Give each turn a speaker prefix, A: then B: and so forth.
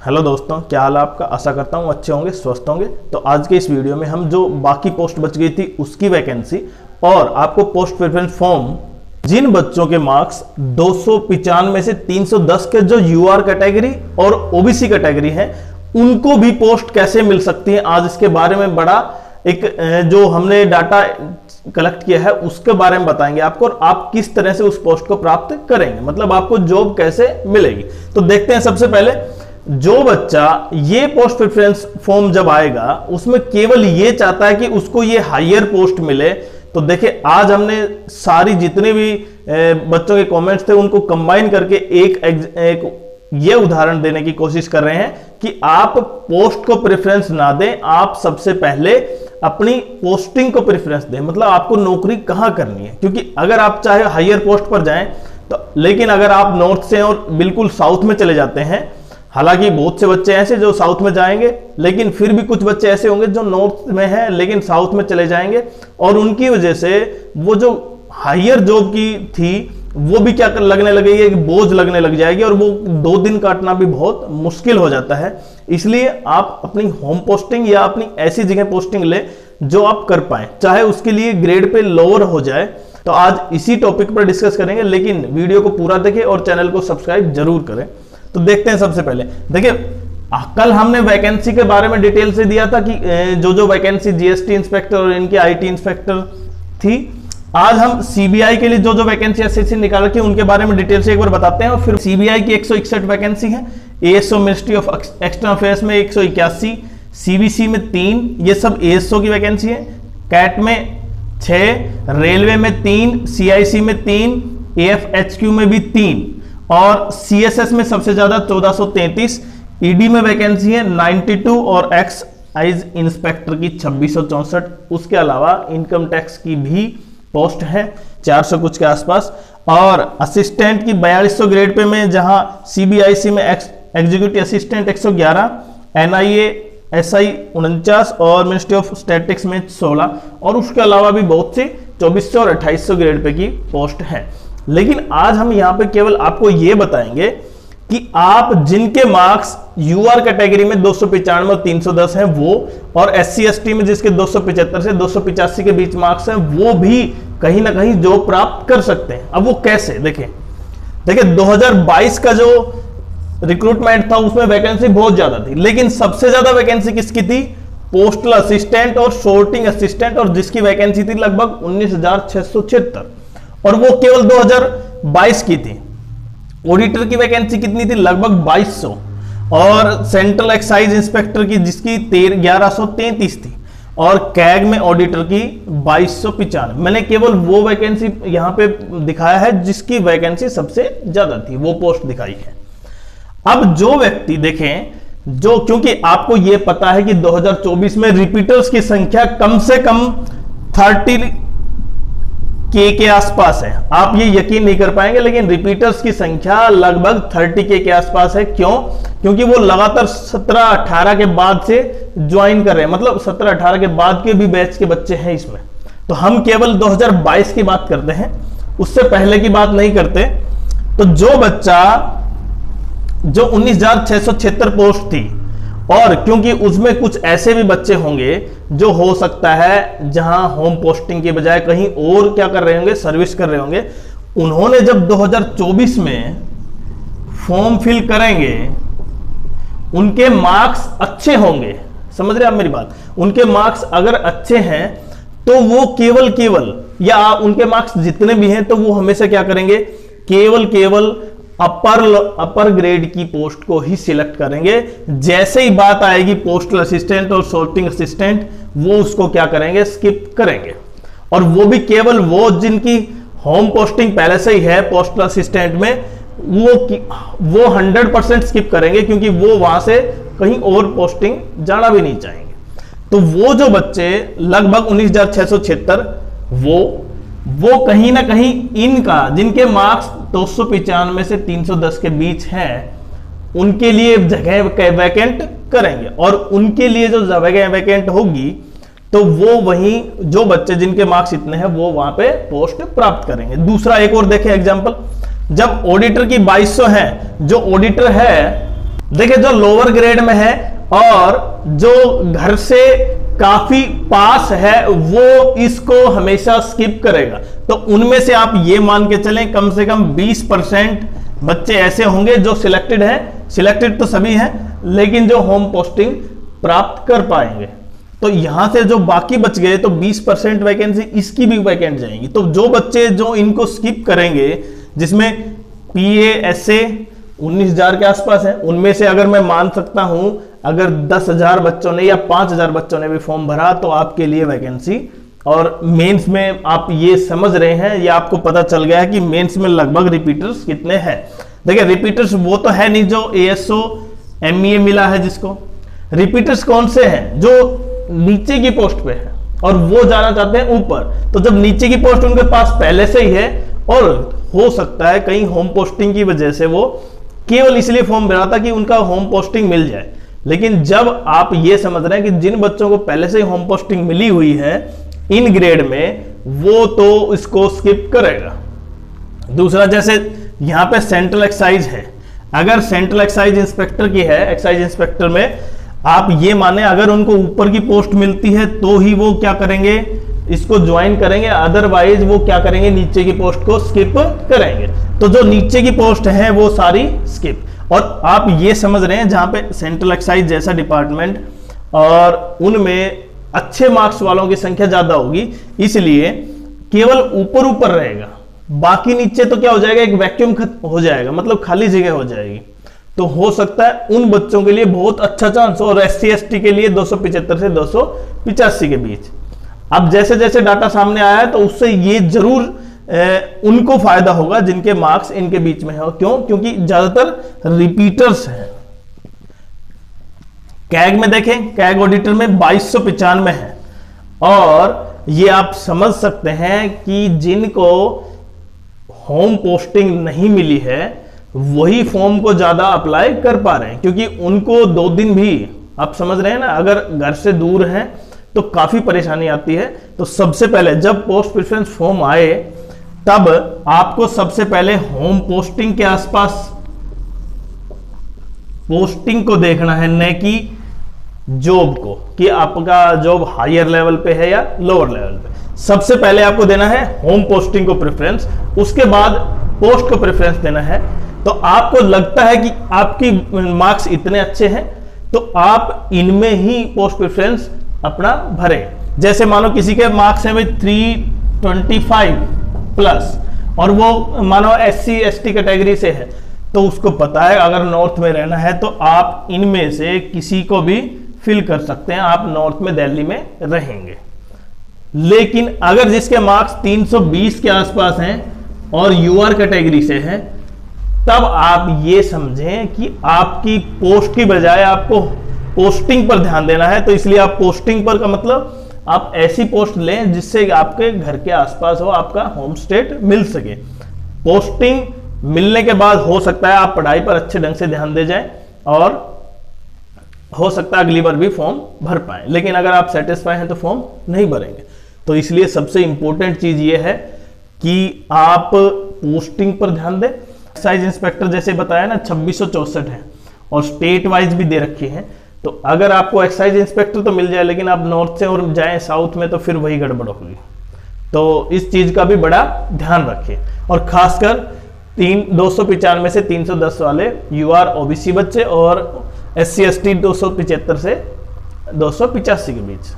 A: Hello दोस्तों, क्या हाल है आपका। आशा करता हूँ अच्छे होंगे, स्वस्थ होंगे। तो आज के इस वीडियो में हम जो बाकी पोस्ट बच गई थी उसकी वैकेंसी और आपको पोस्ट प्रेफरेंस फॉर्म, जिन बच्चों के मार्क्स 295 में से 310 के जो यूआर कैटेगरी और ओबीसी कैटेगरी है उनको भी पोस्ट कैसे मिल सकती है, आज इसके बारे में बड़ा एक जो हमने डाटा कलेक्ट किया है उसके बारे में बताएंगे आपको, और आप किस तरह से उस पोस्ट को प्राप्त करेंगे, मतलब आपको जॉब कैसे मिलेगी। तो देखते हैं। सबसे पहले जो बच्चा ये पोस्ट प्रेफरेंस फॉर्म जब आएगा उसमें केवल ये चाहता है कि उसको ये हायर पोस्ट मिले, तो देखिए आज हमने सारी जितने भी बच्चों के कमेंट्स थे उनको कंबाइन करके एक ये उदाहरण देने की कोशिश कर रहे हैं कि आप पोस्ट को प्रेफरेंस ना दें, आप सबसे पहले अपनी पोस्टिंग को प्रेफरेंस दें, मतलब आपको नौकरी कहां करनी है। क्योंकि अगर आप चाहे हायर पोस्ट पर जाएं तो, लेकिन अगर आप नॉर्थ से और बिल्कुल साउथ में चले जाते हैं, हालांकि बहुत से बच्चे ऐसे जो साउथ में जाएंगे, लेकिन फिर भी कुछ बच्चे ऐसे होंगे जो नॉर्थ में हैं लेकिन साउथ में चले जाएंगे, और उनकी वजह से वो जो हायर जॉब की थी वो भी क्या लगने लगेगी, एक बोझ लगने लग जाएगी, और वो 2 दिन काटना भी बहुत मुश्किल हो जाता है। इसलिए आप अपनी होम पोस्टिंग या अपनी ऐसी जगह पोस्टिंग ले जो आप कर पाए, चाहे उसके लिए ग्रेड पे लोअर हो जाए। तो आज इसी टॉपिक पर डिस्कस करेंगे, लेकिन वीडियो को पूरा देखें और चैनल को सब्सक्राइब जरूर करें। तो देखते हैं। सबसे पहले देखिए, कल हमने वैकेंसी के बारे में डिटेल से दिया था कि जो वैकेंसी जीएसटी इंस्पेक्टर और इनकी आईटी इंस्पेक्टर थी। आज हम सीबीआई के लिए जो वैकेंसी एसएससी निकाल रखी है उनके बारे में डिटेल से एक बार बताते हैं, और फिर सीबीआई की 161 वैकेंसी है, ASO ministry of external affairs में 181, सीबीसी में 3, ये सब एएसओ की वैकेंसी है, कैट में 6, रेलवे में 3, सीआईसी में 3, एएफएचक्यू में भी 3, और सीएसएस में सबसे ज्यादा 1433, ईडी में वैकेंसी है 92 और एक्साइज इंस्पेक्टर की 2664। उसके अलावा इनकम टैक्स की भी पोस्ट है 400 कुछ के आसपास, और असिस्टेंट की 4200 ग्रेड पे में, जहां सीबीआईसी में एग्जीक्यूटिव असिस्टेंट 111, एनआईए एसआई 49 और मिनिस्ट्री ऑफ स्टैटिक्स में 16, और उसके अलावा भी बहुत सी 2400 और 2800 ग्रेड पे की पोस्ट है। लेकिन आज हम यहां पे केवल आपको यह बताएंगे कि आप जिनके मार्क्स यूआर कैटेगरी में 295 और 310 हैं वो, और एससी एसटी में जिसके 275 से 285 के बीच मार्क्स हैं, वो भी कहीं ना कहीं जॉब प्राप्त कर सकते हैं। अब वो कैसे, देखिए 2022 का जो रिक्रूटमेंट था उसमें वैकेंसी बहुत ज्यादा थी, लेकिन सबसे ज्यादा वैकेंसी किसकी थी, पोस्टल असिस्टेंट और शॉर्टिंग असिस्टेंट, और जिसकी वैकेंसी थी लगभग 19,676, और वो केवल 2022 की थी। ऑडिटर की वैकेंसी कितनी थी, लगभग 2200, और सेंट्रल एक्साइज इंस्पेक्टर की जिसकी 1133 थी, और कैग में ऑडिटर की 2295। मैंने केवल वो वैकेंसी यहां पे दिखाया है जिसकी वैकेंसी सबसे ज्यादा थी, वो पोस्ट दिखाई है। अब जो व्यक्ति देखें, जो क्योंकि आपको यह पता है कि 2024 में रिपीटर्स की संख्या कम से कम 30 के आसपास है। आप ये यकीन नहीं कर पाएंगे, लेकिन रिपीटर्स की संख्या लगभग 30 के आसपास है। क्यों? क्योंकि वो लगातार 17-18 के बाद से ज्वाइन कर रहे हैं, मतलब 17-18 के बाद के भी बैच के बच्चे हैं इसमें। तो हम केवल 2022 की बात करते हैं, उससे पहले की बात नहीं करते। तो जो बच्चा जो 19,676 पोस्ट थी, और क्योंकि उसमें कुछ ऐसे भी बच्चे होंगे जो हो सकता है जहां होम पोस्टिंग के बजाय कहीं और क्या कर रहे होंगे, सर्विस कर रहे होंगे, उन्होंने जब 2024 में फॉर्म फिल करेंगे, उनके मार्क्स अच्छे होंगे। समझ रहे आप मेरी बात? उनके मार्क्स अगर अच्छे हैं तो वो केवल या उनके मार्क्स जितने भी हैं तो वो हमेशा क्या करेंगे, केवल अपर ग्रेड की पोस्ट को ही सिलेक्ट करेंगे। जैसे ही बात आएगी पोस्टल असिस्टेंट और सॉर्टिंग असिस्टेंट, वो उसको क्या करेंगे, स्किप करेंगे। और वो भी केवल वो जिनकी होम पोस्टिंग पहले से ही है पोस्टल असिस्टेंट में, वो 100% स्किप करेंगे, क्योंकि वो वहां से कहीं और पोस्टिंग जाना भी नहीं चाहेंगे। तो वो जो बच्चे लगभग 19,676, वो कहीं ना कहीं इनका जिनके मार्क्स 295 से 310 के बीच हैं, उनके लिए जगह वैकेंट करेंगे, और उनके लिए जो जगह वैकेंट होगी तो वो वहीं जो बच्चे जिनके मार्क्स इतने हैं वो वहां पे पोस्ट प्राप्त करेंगे। दूसरा एक और देखें एग्जांपल, जब ऑडिटर की 2200 है, जो ऑडिटर है देखिए जो लोअर ग्रेड में है और जो घर से काफी पास है वो इसको हमेशा स्किप करेगा। तो उनमें से आप ये मान के चलें कम से कम 20% बच्चे ऐसे होंगे जो सिलेक्टेड हैं। सिलेक्टेड तो सभी हैं, लेकिन जो होम पोस्टिंग प्राप्त कर पाएंगे। तो यहां से जो बाकी बच गए तो 20% वैकेंसी इसकी भी वैकेंट जाएंगी। तो जो बच्चे जो इनको स्किप करेंगे, जिसमें पीए एसए 19,000 के आसपास है, उनमें से अगर मैं मान सकता हूं अगर 10,000 बच्चों ने या 5,000 बच्चों ने भी फॉर्म भरा तो आपके लिए वैकेंसी। और मेंस में आप ये समझ रहे हैं या आपको पता चल गया है कि मेंस में लगभग रिपीटर्स कितने हैं। देखिए रिपीटर्स वो तो है नहीं जो एएसओ एमईए मिला है जिसको। रिपीटर्स कौन से हैं? जो नीचे की पोस्ट पे है और वो जाना चाहते हैं ऊपर। तो जब नीचे की पोस्ट उनके पास पहले से ही है और हो सकता है कहीं होम पोस्टिंग की वजह से वो केवल इसलिए फॉर्म भरा था कि उनका होम पोस्टिंग मिल जाए, लेकिन जब आप ये समझ रहे हैं कि जिन बच्चों को पहले से ही होम पोस्टिंग मिली हुई है इन ग्रेड में, वो तो इसको स्किप करेगा। दूसरा, जैसे यहां पे सेंट्रल एक्साइज है, अगर सेंट्रल एक्साइज इंस्पेक्टर की है, एक्साइज इंस्पेक्टर में आप ये माने अगर उनको ऊपर की पोस्ट मिलती है तो ही वो क्या करेंगे, इसको ज्वाइन करेंगे, अदरवाइज वो क्या करेंगे, नीचे की पोस्ट को स्किप करेंगे। तो जो नीचे की पोस्ट है वो सारी स्किप। और आप ये समझ रहे हैं जहां पे सेंट्रल एक्साइज जैसा डिपार्टमेंट और उनमें अच्छे मार्क्स वालों की संख्या ज्यादा होगी, इसलिए केवल ऊपर ऊपर रहेगा, बाकी नीचे तो क्या हो जाएगा, एक वैक्यूम हो जाएगा, मतलब खाली जगह हो जाएगी। तो हो सकता है उन बच्चों के लिए बहुत अच्छा चांस हो, और एससी एसटी के लिए 275 से 285 के बीच। अब जैसे जैसे डाटा सामने आया है तो उससे ये जरूर उनको फायदा होगा जिनके मार्क्स इनके बीच में हो। क्यों? क्योंकि ज्यादातर रिपीटर्स हैं। कैग में देखें, कैग ऑडिटर में 2295 है, और ये आप समझ सकते हैं कि जिनको होम पोस्टिंग नहीं मिली है वही फॉर्म को ज्यादा अप्लाई कर पा रहे हैं, क्योंकि उनको 2 दिन भी, आप समझ रहे हैं ना, अगर घर से दूर हैं तो काफी परेशानी आती है। तो सबसे पहले जब पोस्ट प्रेफरेंस फॉर्म आए तब आपको सबसे पहले होम पोस्टिंग के आसपास पोस्टिंग को देखना है, न कि जॉब को, कि आपका जॉब हायर लेवल पे है या लोअर लेवल पे। सबसे पहले आपको देना है होम पोस्टिंग को प्रेफरेंस, उसके बाद पोस्ट को प्रेफरेंस देना है। तो आपको लगता है कि आपकी मार्क्स इतने अच्छे हैं तो आप इनमें ही पोस्ट प्रेफरेंस अपना भरें। जैसे मानो किसी के मार्क्स हैं 325 प्लस और वो मानो एससी एसटी कैटेगरी से है, तो उसको पता है अगर नॉर्थ में रहना है तो आप इनमें से किसी को भी फिल कर सकते हैं, आप नॉर्थ में दिल्ली में रहेंगे। लेकिन अगर जिसके मार्क्स 320 के आसपास हैं और यूआर कैटेगरी से हैं, तब आप ये समझें कि आपकी पोस्ट की बजाय आपको पोस्टिंग पर ध्यान देना है। तो इसलिए आप पोस्टिंग पर का मतलब आप ऐसी पोस्ट लें जिससे आपके घर के आसपास हो, आपका होम स्टेट मिल सके। पोस्टिंग मिलने के बाद हो सकता है आप पढ़ाई पर अच्छे ढंग से ध्यान दे जाएं और हो सकता है अगली बार भी फॉर्म भर पाए, लेकिन अगर आप सेटिस्फाई हैं तो फॉर्म नहीं भरेंगे। तो इसलिए सबसे इंपॉर्टेंट चीज ये है कि आप पोस्टिंग पर ध्यान दें। एक्साइज इंस्पेक्टर जैसे बताया ना 2664 है और स्टेट वाइज भी दे रखी है। तो अगर आपको एक्साइज इंस्पेक्टर तो मिल जाए, लेकिन आप नॉर्थ से और जाएं साउथ में तो फिर वही गड़बड़ होगी। तो इस चीज का भी बड़ा ध्यान रखिए। और खासकर 295 से 310 वाले यूआर ओबीसी बच्चे और SC ST 275 से 285 के बीच।